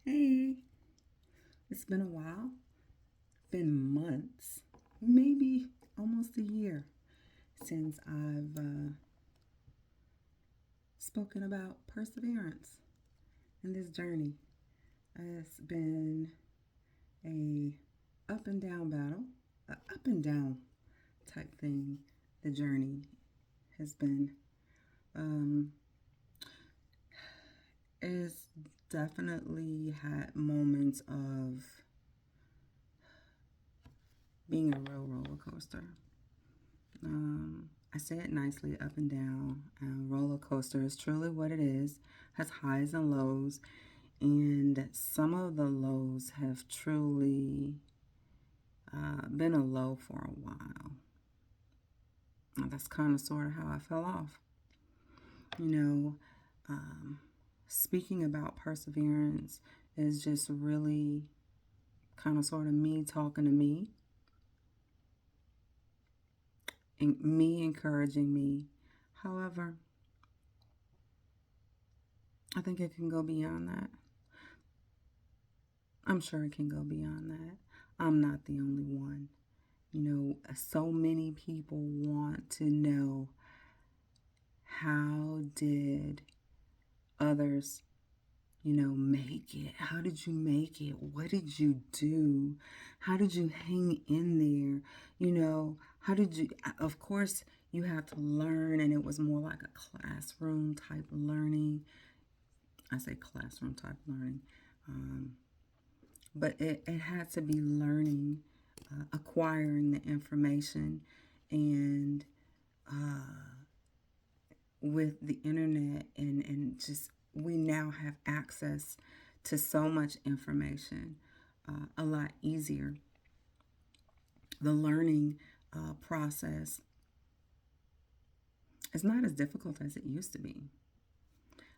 Hey, it's been a while, been months, maybe almost a year since I've spoken about perseverance in this journey. It's been a up and down battle, a up and down type thing. The journey has been. Um, it's definitely had moments of being a real roller coaster. I say it nicely, up and down. Roller coaster is truly what it is. Has highs and lows, and some of the lows have truly been a low for a while. That's kind of sort of how I fell off. You know, um, speaking about perseverance is just really kind of sort of me talking to me and me encouraging me. However, I think it can go beyond that. I'm sure it can go beyond that. I'm not the only one. So many people want to know, how did others, make it? How did you make it? What did you do? How did you hang in there? How did you, of course, you have to learn, and it was more like a classroom type learning. I say classroom type learning. Um, but it had to be learning, acquiring the information, and with the internet and just we now have access to so much information, a lot easier. The learning process is not as difficult as it used to be.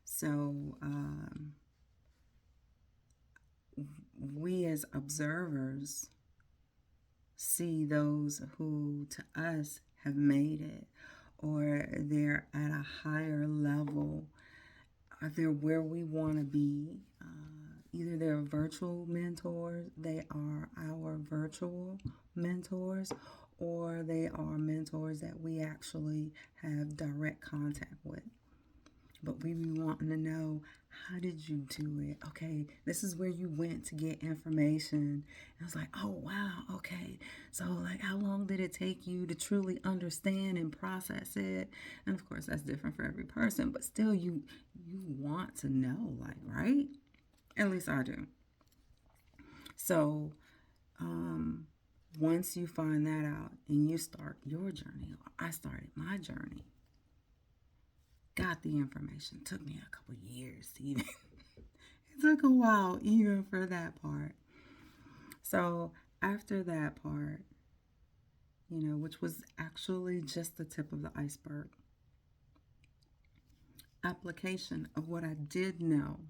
So we as observers see those who to us have made it, or they're at a higher level, or they're where we want to be. Either they're virtual mentors, they are our virtual mentors, or they are mentors that we actually have direct contact with. But we be wanting to know, how did you do it? Okay, this is where you went to get information. And I was like, oh wow, okay. So like, how long did it take you to truly understand and process it? And of course, that's different for every person. But still, you want to know, like, right? At least I do. So um, once you find that out and you start your journey, or I started my journey, got the information. Took me a couple years to even. It took a while even for that part. So after that part, which was actually just the tip of the iceberg, application of what I did know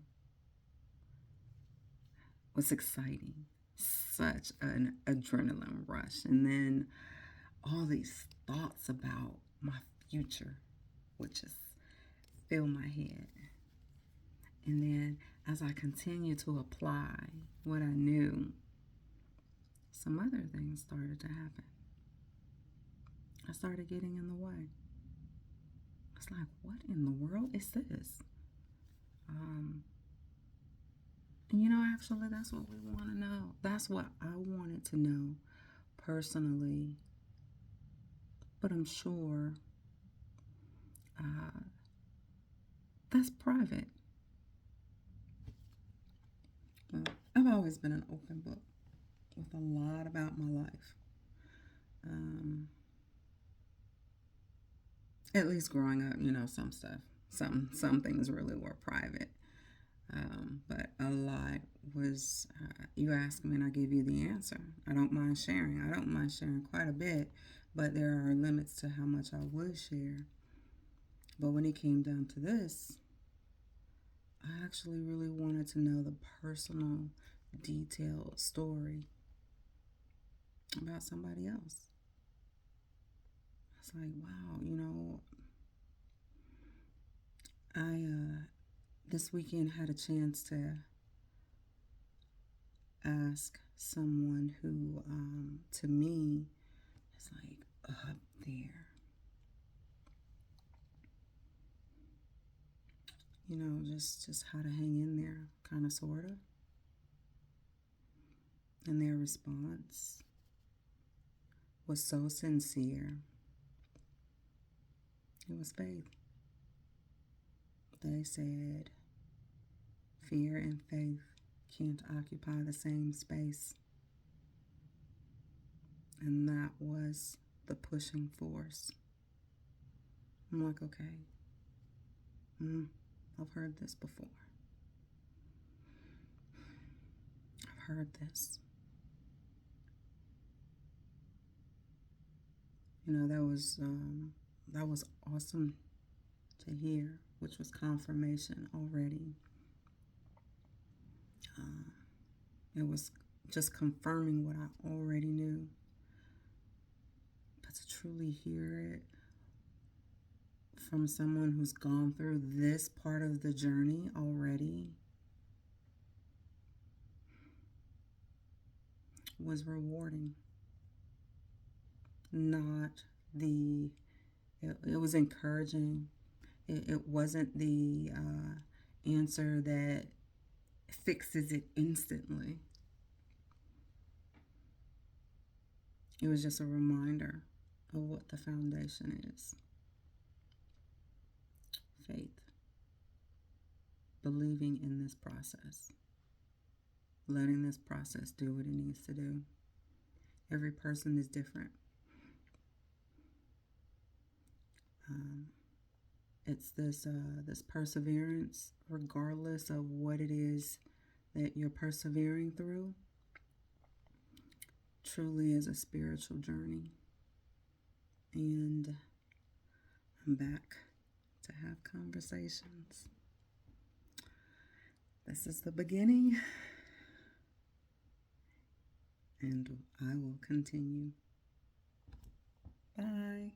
was exciting. Such an adrenaline rush. And then all these thoughts about my future would just fill my head. And then as I continued to apply what I knew, some other things started to happen. I started getting in the way. It's like, what in the world is this? Um, and actually, that's what we want to know. That's what I wanted to know personally. But I'm sure uh, that's private. I've always been an open book with a lot about my life. Um, at least growing up, some stuff, some things really were private. But a lot was, you ask me and I give you the answer. I don't mind sharing. I don't mind sharing quite a bit, but there are limits to how much I would share. But when it came down to this, I actually really wanted to know the personal, detailed story about somebody else. It's like, wow, I this weekend had a chance to ask someone who, to me, is like up there. You know, just how to hang in there, kind of, sort of. And their response was so sincere. It was faith. They said, fear and faith can't occupy the same space. And that was the pushing force. I'm like, okay, I've heard this before. I've heard this. You know, that was awesome to hear, which was confirmation already. It was just confirming what I already knew. But to truly hear it from someone who's gone through this part of the journey already was rewarding. It was encouraging. It wasn't the answer that fixes it instantly. It was just a reminder of what the foundation is. Faith. Believing in this process. Letting this process do what it needs to do. Every person is different. It's this perseverance, regardless of what it is that you're persevering through, truly is a spiritual journey. And I'm back to have conversations. This is the beginning, and I will continue. Bye.